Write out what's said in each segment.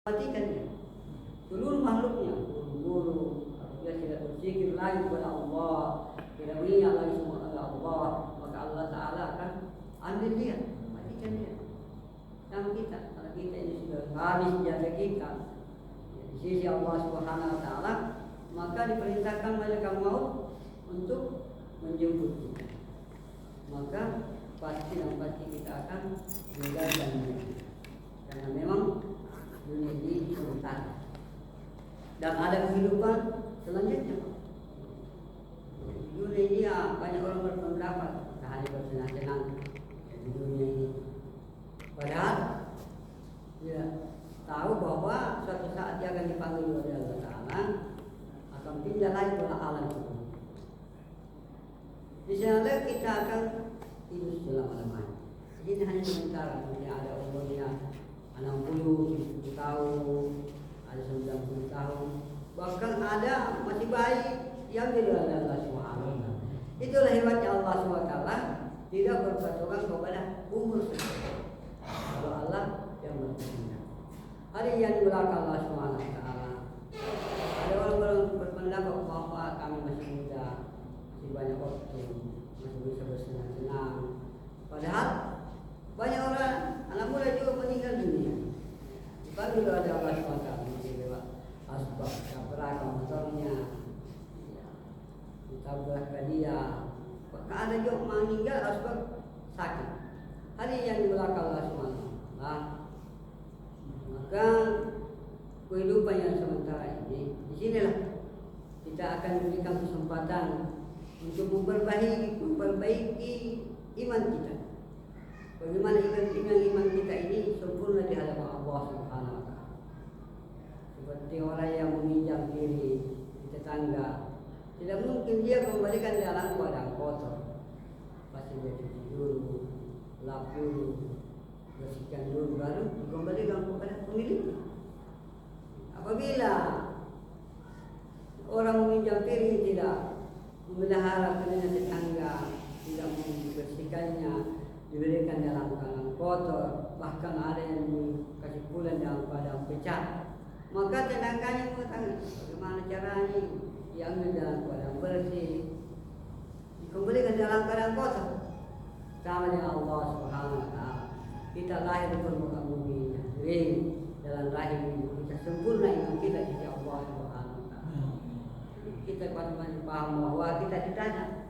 Perhatikan ya, seluruh makhluknya, guru, dia tidak berzikir lagi kepada Allah, tidak mengingat lagi semua kepada Allah, maka Allah Taala akan ambil dia, matikan dia. Sama kita, kalau kita ini sudah habis jasa kita di sisi Allah Subhanahu Wa Taala, maka diperintahkan malaikat maut untuk menjemput kita. Maka pasti kita akan meninggalkan dia, karena memang dunia ini sementara dan ada kehidupan selanjutnya. Dunia ini banyak orang berpendapat hanya bersenang-senang di dunia ini, padahal dia tahu bahwa suatu saat dia akan dipanggil oleh Allah Taala, akan pindah lagi ke alam itu. Di sana kita akan hidup selama-lamanya. Ini hanya sementara. Tidak ada umurnya 60, 70 tahun, ada 90 tahun, bahkan ada masih bayi yang tidak ada Allah SWT. Itulah hebatnya Allah SWT, tidak berpatokan kepada umur seseorang. Kalau Allah yang berkehendak. Ada yang di belakang Allah SWT. Ada orang berpendapat bahwa kami masih muda, masih banyak waktu, masih bisa bersenang-senang. Padahal banyak orang anak muda juga meninggal dunia. Dipanggil oleh Allah SWT lewat asbab tabrak motornya, ditabrak dia. Maka ada juga meninggal asbab sakit. Hari yang di belakang Allah SWT. Maka kehidupan yang sementara ini, di sinilah kita akan diberikan kesempatan untuk memperbaiki iman kita. Bagaimana iman kita ini sempurna di hadapan Allah Subhanahu Wa Taala. Seperti orang yang meminjam diri di tetangga, tidak mungkin dia kembalikan dalam keadaan kotor. Pasti dia cuci dulu, lap dulu, bersihkan dulu, baru dikembalikan kepada pemiliknya. Apabila orang meminjam diri tidak memelihara dengan tetangga, tidak membersihkannya, diberikan dalam keadaan kotor, bahkan ada yang dikasih pulang dalam keadaan pecah, maka tetangganya mengatakan bagaimana caranya diambil dalam keadaan bersih, dikembalikan dalam keadaan kotor. Sama dengan Allah Subhanahu Wa Taala, kita lahir di permukaan bumi ini, dalam rahim ibu kita sempurna iman kita di sisi Allah Subhanahu Wa Taala. Kita pasti paham bahwa kita ditanya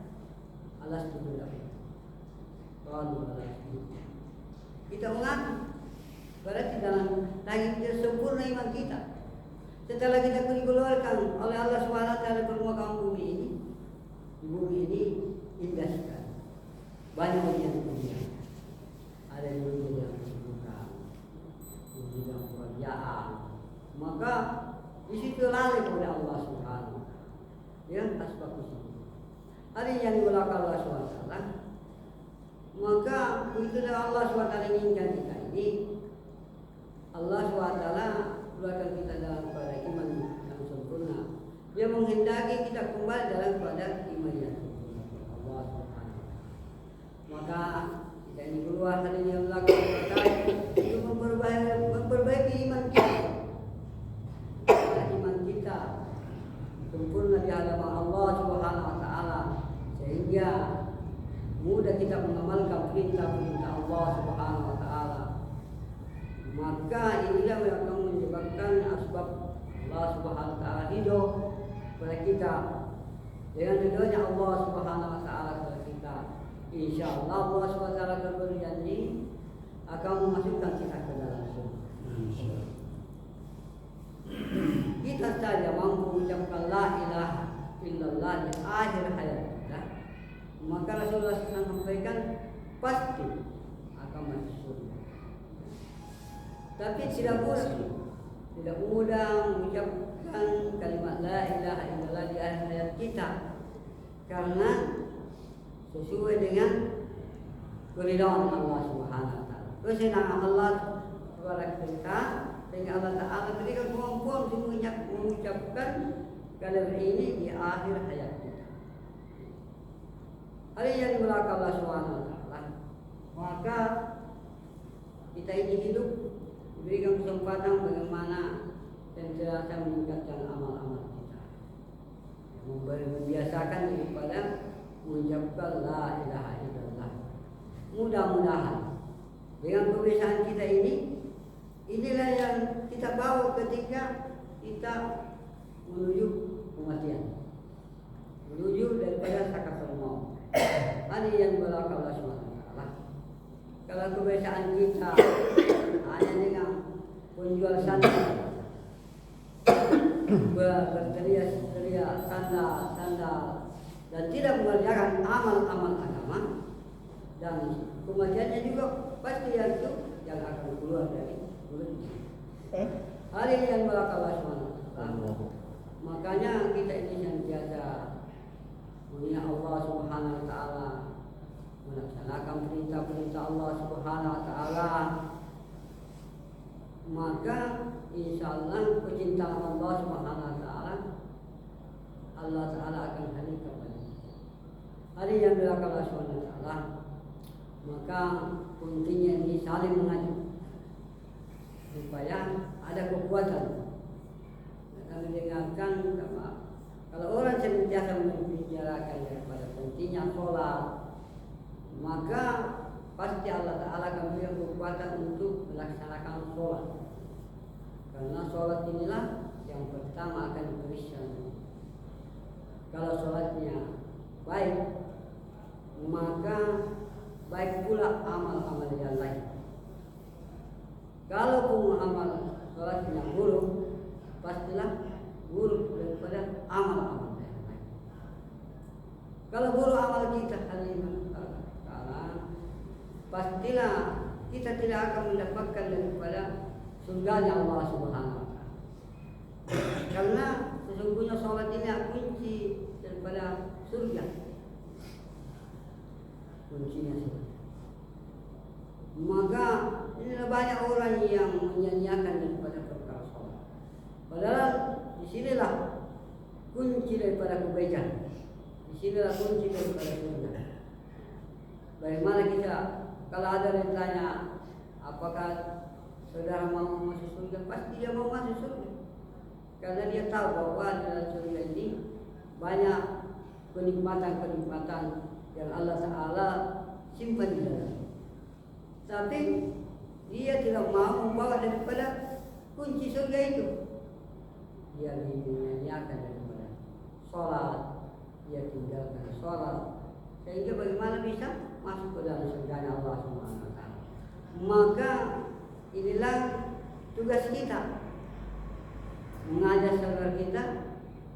Allah Subhanahu. Kita mengaku berarti dalam rahim kita sempurna iman kita. Setelah kita dikeluarkan oleh Allah SWT dari permukaan bumi ini, di bumi ini indah sekali, banyak ujian-ujian. Ada ujian yang kesibukan, ujian yang pekerjaan, maka di situ lari kepada Allah SWT. Ya, asbab itu. Ada yang di belakang Allah SWT. Maka begitu Allah SWT inginkan kita ini, Allah SWT keluarkan kita dalam keadaan iman yang sempurna. Dia menghendaki kita kembali dalam keadaan iman yang sempurna Allah SWT. Maka kita ini keluar dari yang belakang untuk memperbaiki iman kita. Iman kita sempurna di hadapan Allah Subhanahu Wa Taala, sehingga mudah kita mengamalkan perintah-perintah Allah Subhanahu Wa Taala. Maka inilah yang akan menyebabkan asbab Allah Subhanahu Wa Taala hidup kepada kita. Dengan ridhonya Allah Subhanahu Wa Taala kepada kita, insya Allah Allah Subhanahu Wa Taala akan berjanji akan memasukkan kita ke dalam surga. Kita saja mampu mengucapkan la ilaha illallah di akhir hayat kita, maka Rasulullah SAW sampaikan pasti akan masuk surga. Tapi tidak mudah mengucapkan kalimat la ilaha illallah di akhir hayat kita, karena sesuai dengan keridhaan Allah Subhanahu Wa Taala, kesenangan Allah kepada kita, sehingga Allah Taala berikan kemampuan untuk mengucapkan kalimat ini di akhir hayat kita. Ada yang di belakang Allah Subhanahu Wa Taala, maka kita ini hidup diberikan kesempatan bagaimana senantiasa meningkatkan amal-amal kita, membiasakan daripada mengucapkan la ilaha illallah. Mudah-mudahan dengan kebiasaan kita inilah yang kita bawa ketika kita menuju kematian, menuju daripada sakaratul maut. Ini yang berlaku Allah SWT. Kalau kebiasaan kita hanya dengan penjual sandal, berteriak sandal dan tidak mengerjakan amal-amal agama, dan kematiannya juga pasti itu yang akan keluar dari mulutnya. Hal ini yang berlaku Allah SWT. Makanya kita ini senantiasa mengingat Allah Subhanahu wa taala, melaksanakan perintah-perintah Allah Subhanahu wa taala, maka insyaallah kecintaan Allah Subhanahu wa taala Allah taala akan hadirkan hari yang berlaku Allah Subhanahu wa taala. Maka kuncinya ini saling mengadu supaya ada kekuatan. Kami dengarkan kalau orang senantiasa membicarakan daripada pentingnya sholat, maka pasti Allah Ta'ala akan memberikan kekuatan untuk melaksanakan sholat. Karena sholat inilah yang pertama akan diberikan. Kalau sholatnya baik, maka baik pula amal-amal yang lain. Kalau pun amal sholatnya buruk, pastilah buruk daripada amal-amal yang lain. Kalau buruk amal kita pastilah kita tidak akan mendapatkan daripada surganya Allah Subhanahu wa taala. Karena sesungguhnya sholat ini kunci daripada surga. Kuncinya surga. Maka ini banyak orang yang menyanyiakan daripada perkara sholat. Padahal disinilah kunci daripada kebaikan. Disinilah kunci daripada surga. Bagaimana kita kalau ada yang tanya apakah saudara mau masuk surga, pasti dia mau masuk surga. Karena dia tahu bahwa dalam surga ini banyak kenikmatan-kenikmatan yang Allah Ta'ala simpan di dalam. Tapi dia tidak mau membawa daripada kunci surga itu. Dia menyanyiakan daripada sholat, dia tinggalkan sholat, sehingga bagaimana bisa masuk ke dalam surganya Allah Subhanahu wa taala. Maka inilah tugas kita, mengajak saudara kita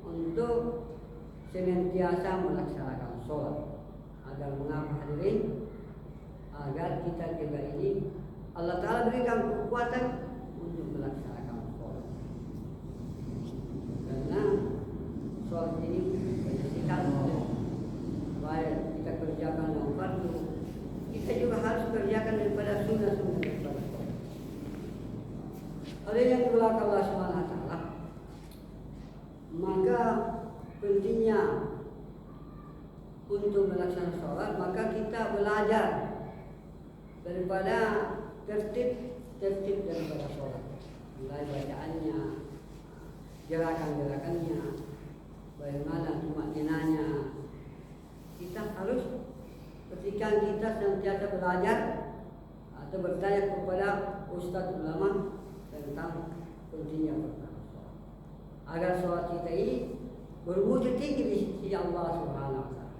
untuk senantiasa melaksanakan sholat. Agar mengapa hadirin? Agar kita juga ini Allah Ta'ala berikan kekuatan untuk melaksanakan sholat. Karena sholat ini kita baik kita kerjakan yang fardu, kita juga harus kerjakan daripada sunnah-sunnah daripada sholat. Ada yang berlaku Allah Subhanahu wa taala. Maka pentingnya untuk melaksanakan sholat, maka kita belajar daripada tertib daripada sholat, mulai bacaannya, gerakan-gerakannya, bagaimana tumakninanya. Kita harus ketika kita senantiasa belajar atau bertanya kepada ustaz ulama tentang pentingnya perkara sholat, agar sholat kita ini berwujud tinggi di sisi Allah Subhanahu wa taala.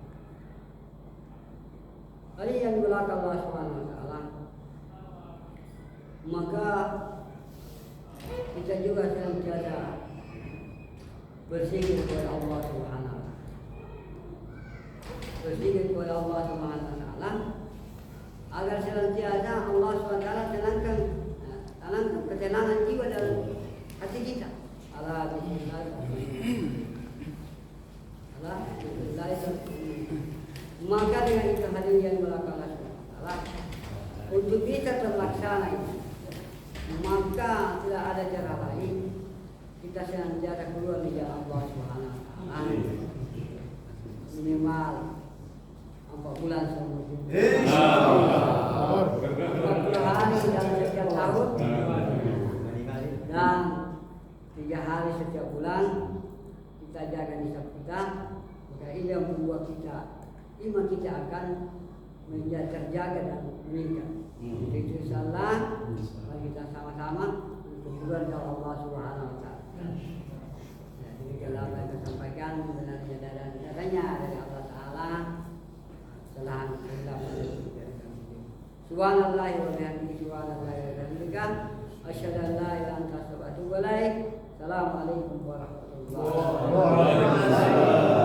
Hal yang berlaku Allah Subhanahu wa taala. Maka kita juga senantiasa berzikir kepada Allah Subhanahu wa taala. Berzikir kepada Allah Subhanahu wa taala agar senantiasa Allah Subhanahu wa taala tenangkan ketenangan jiwa dalam hati kita. Allah maka dengan itu hadirin yang berlaku Allah untuk kita terlaksana ini, maka tidak ada cara lain kita senantiasa keluar di jalan Allah Subhanahu wa taala minimal 4 bulan sebelum 40 hari dalam setiap tahun Dan 3 hari setiap bulan kita jaga nisab kita, maka ini yang membuat iman kita akan menjadi terjaga dan meningkat. Jadi itu insyaallah mari kita sama-sama untuk keluarga Allah Subhanahu wa taala. Jadi kalau apa yang kita sampaikan sebenarnya dadanya dari Allah taala, kesalahan kita Subhanallah wa bihamdihi subhanallah wa bihamdika asyhadu an la ilaha illa anta astaghfiruka wa atubu ilaik. Assalamualaikum warahmatullahi wabarakatuh.